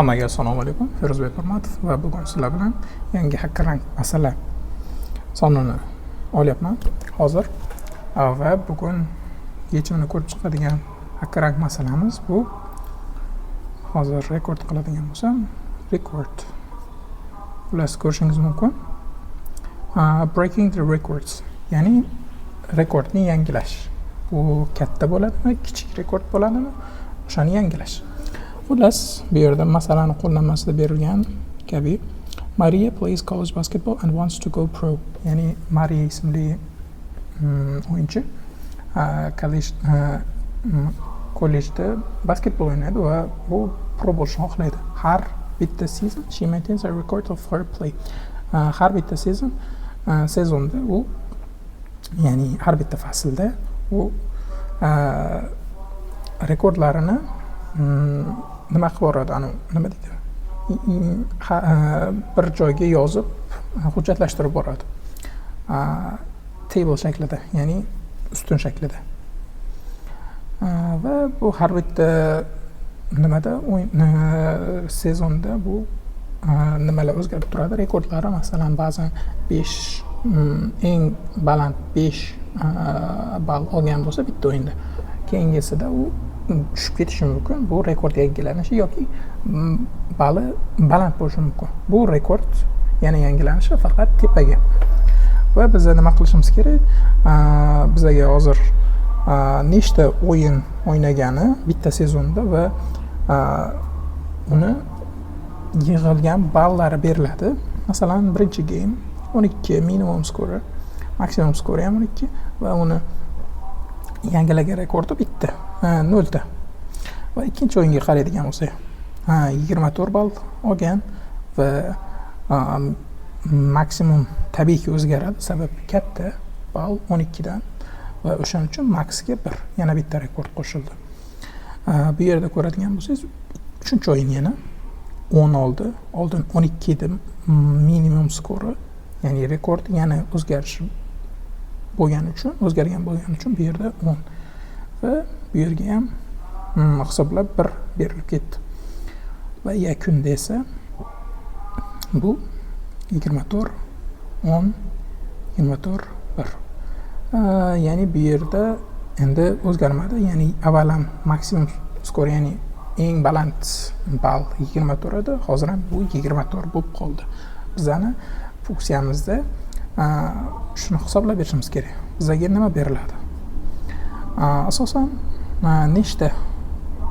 Hammaga assalomu alaykum. Feruzbek Hurmatov va bugun sizlar bilan yangi hakkarang masala sonini olyapman hozir. Va bugun yechimini ko'rib chiqadigan hakkarang masalamiz bu. Hozir rekord qiladigan bo'lsam, rekord. Ular ko'rishingiz mumkin. Breaking the records, ya'ni rekordni yangilash. Bu katta bo'ladimi, kichik rekord bo'ladimi, o'shani yangilash. Xullas, bu yerda masalani qo'llanmasida berilgan kabi Maria plays college basketball and wants to go pro. Ya'ni Maria ismli o'yinchi kollejda basketbol o'ynaydi va bu pro bo'lishni xohlaydi. Har bitta season she maintains a record of her play. Har bitta sezonda u, ya'ni har bitta faslda u rekordlarini nima qilib boradi, nima deydi, bir joyga yozib hujjatlashtirib boradi, table shaklida, ya'ni ustun shaklida. Va bu har bitta sezonda bu nimalar o'zgarib turadi. Rekordlari masalan ba'zan 5 eng baland 5 ball olgan bo'lsa bitta o'yinda, keyingisida u tushib ketishi mumkin. Bu rekord yangilanishi yoki bali baland bo'lishi mumkin. Bu rekord yana yangilanishi faqat tepaga. Va biz nima qilishimiz kerak? Bizga hozir nechta o'yin o'ynagani bitta sezonda va uni yig'ilgan ballari beriladi. Masalan, birinchi game 12, minimum skori, maksimum skori ham 12 va uni yangilagan rekordi bitta, 0 ta. Va ikkinchi o'yinga qaraydigan bo'lsak, 24 ball olgan va maksimum tabiiyki o'zgaradi, sababi katta ball 12 dan va o'shaning uchun maksga 1 yana bitta rekord qo'shildi. Bu yerda ko'radigan bo'lsangiz, 3-o'yin yana 10 oldi. Oldin 12 edi minimum skori, ya'ni rekord yana o'zgargan bo'lgani uchun bu yerda 10 va bu yerga ham hisoblab 1 berilib ketdi. Va yakunda esa bu 24 10 24 1. Ya'ni bu yerda endi o'zgarmadi, ya'ni avval ham maksimum skor, ya'ni eng baland ball 24 edi, hozir ham bu 24 bo'lib qoldi. Bizani funksiyamizda shuni hisoblab berishimiz kerak. Bizga nima beriladi? Asosan nechta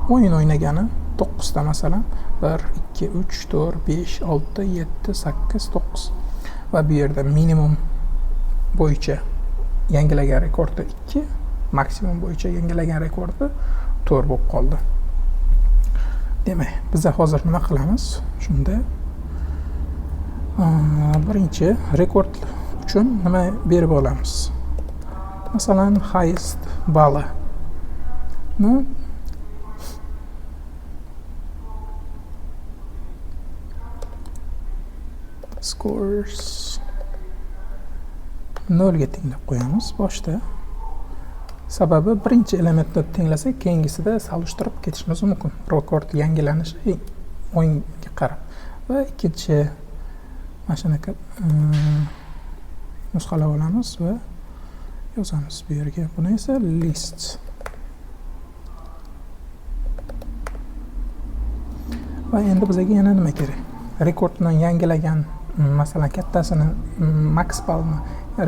o'yin o'ynagani 9 ta, masalan 1 2 3 4 5 6 7 8 9 va bu yerda minimum bo'yicha yangilagan rekordi 2, maksimum bo'yicha yangilagan rekordi 4 bo'lib qoldi. Demak, biz hozir nima qilamiz? Shunda birinchi rekord uchun nima berib olamiz? Masalan, highest ball scores 0 ga tenglab qo'yamiz boshda. Sababi birinchi elementni tenglasak, keyingisida solishtirib ketishimiz mumkin. Rekord yangilanishi o'yinga qarab. Va ikkinchi mana shunaqa nusxalab olamiz va yozamiz bu yerga. Buni esa list. Va endi bizga yana nima kerak? Rekordni yangilagan, masalan kattasini, max ballni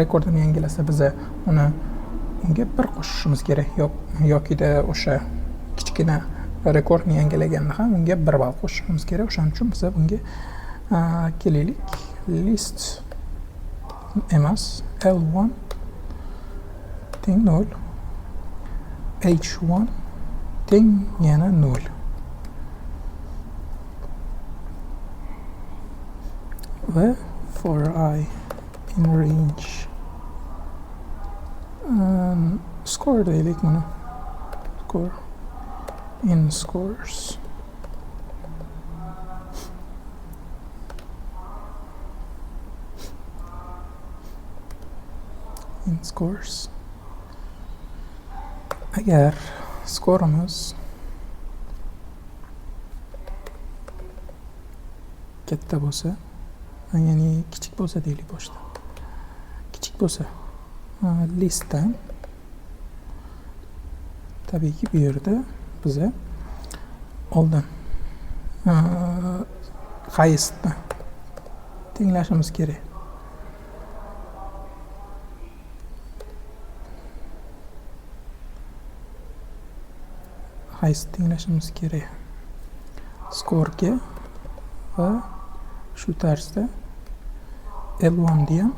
rekordini yangilasa, biz unga 1 qo'shishimiz kerak, yokida o'sha kichkina rekordni yangilaganda ham unga 1 ball qo'shishimiz kerak. O'shaning uchun biz bunga kelaylik. List emas, L1 teng 0, H1 teng yana 0. Va for I in range score deylik buni. Score in scores. In scores. Agar skorimiz katta bo'lsa, ya'ni kichik bo'lsa deylik boshda. Kichik bo'lsa, listdan tabiiyki bu yerda biza oldin highestni tenglashimiz kerak. Highest tenglashimiz kerak skorga va shu tarzda L1 ni ham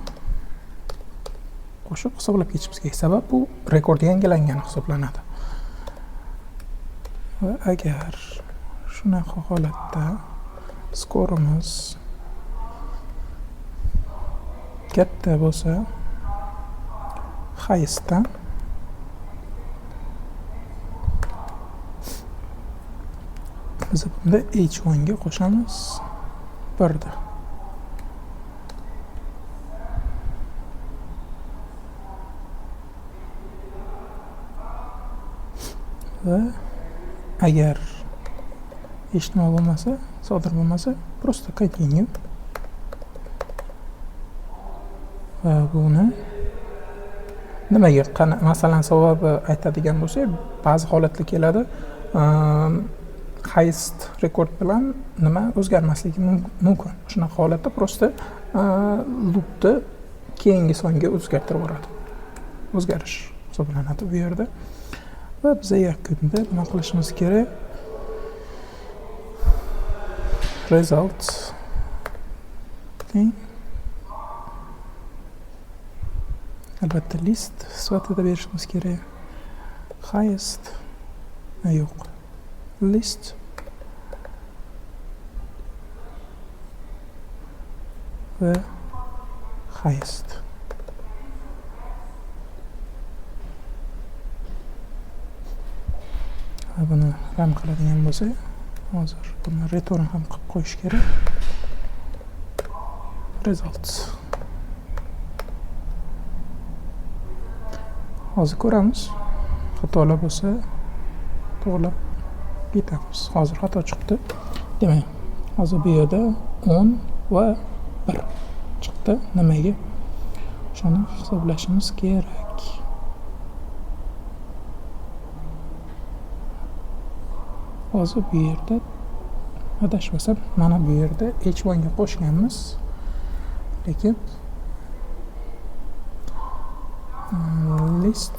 qo'shib hisoblab ketishimiz kerak. Sabab bu rekord yangilangani hisoblanadi. Va agar shunaqa holatda skorimiz katta bo'lsa, highestdan biz bunda H1 ga qo'shamiz 1 da. Va agar hech nima bo'lmasa, sodir bo'lmasa, просто continue. Va buni nimaga, masalan, sababi aytadigan bo'lsak, ba'zi holatlar keladi. Highest rekord bilan nima o'zgarmasligi mumkin. Shunaqa holatda просто loopni keyingi songa o'zgartirib yuboradi. O'zgarish hisoblanadi bu yerda. Va biz yakunda nima qilishimiz kerak? Results albatta list sifatida berishimiz kerak. Highest yo'q. List va highest. Buni run qiladigan bo'lsa, hozir buni return ham qilib qo'yish kerak. Results. Hozir ko'ramiz. Xatolar bo'lsa to'g'rilab ketamiz. Hozir xato chiqdi. Demak, hozir bu yerda 10 va 1 chiqdi. Nimaga? Shuni hisoblashimiz kerak. Hozir bu yerda adashmasam, mana bu yerda H1 ga qo'shganmiz. Lekin list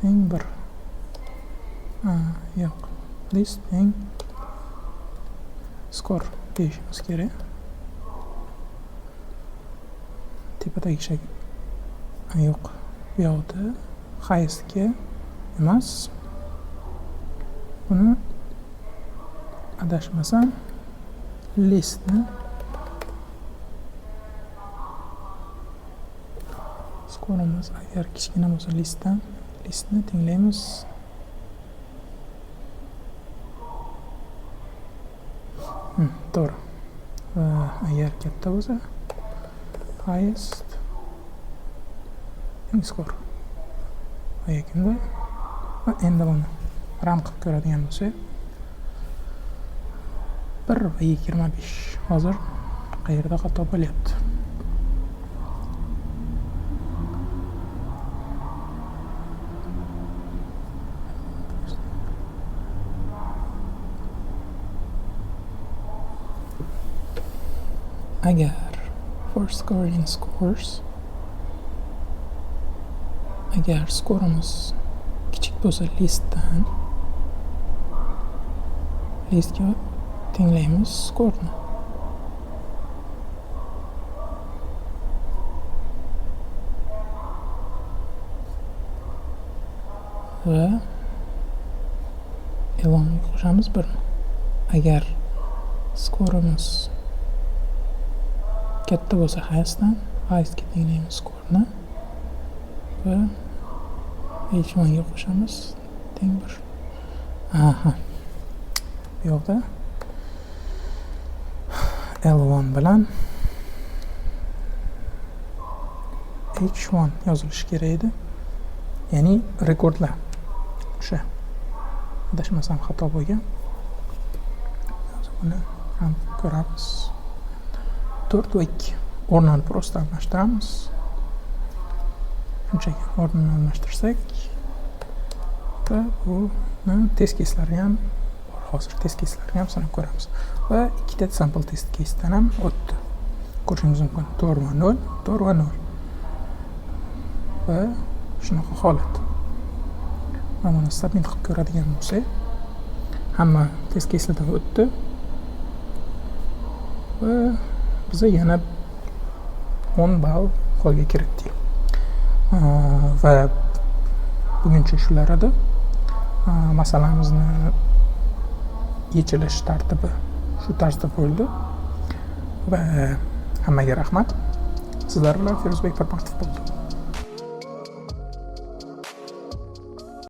eng 1 yo'q. List eng skor deyishimiz kerak. Tepadagi shay yo'q. Bu yoqda highestga emas. Buni adashmasam listni skorimiz agar kichkina bo'lsa listni tenglaymiz. To'g'ri. Va agar katta bo'lsa highest eng skor. Va yakunda va endi buni ram qilib ko'radigan bo'lsak 1 va 25. Hozir qayerda xato bo'lyapti? Agar first score in scores, agar skorimiz kichik bo'lsa listdan listga tenglaymiz skorni. Va e'longa qo'shamiz 1. Agar skorimiz katta bo'lsa highestga tenglaymiz skorni va H1 ga qo'shamiz teng 1. Aha. Bu yoqda L1 bilan H1 yozilishi kerak edi. Ya'ni rekordlar. O'sha adashmasam xato bo'lgan. buni ham ko'ramiz. 4 va 2 o'rnini prosta almashtiramiz. Shunchaki o'rnini almashtirsak va buni test case'lari ham bor. Hozir test case'larni ham sinab ko'ramiz. Va ikkita sample test case'dan ham o'tdi. Ko'rishingiz mumkin. 4 va 0, 4 va 0. Va shunaqa holat. Mana buni submit qilib ko'radigan bo'lsak, hamma test case'lardan o'tdi. Va biza yana 10 ball qo'lga kiritdik. Va buguncha shular edi. Masalamizni yechilish tartibi shu tarzda bo'ldi. Va hammaga rahmat. Sizlar bilan Feruzbek Parmatov bo'ldi.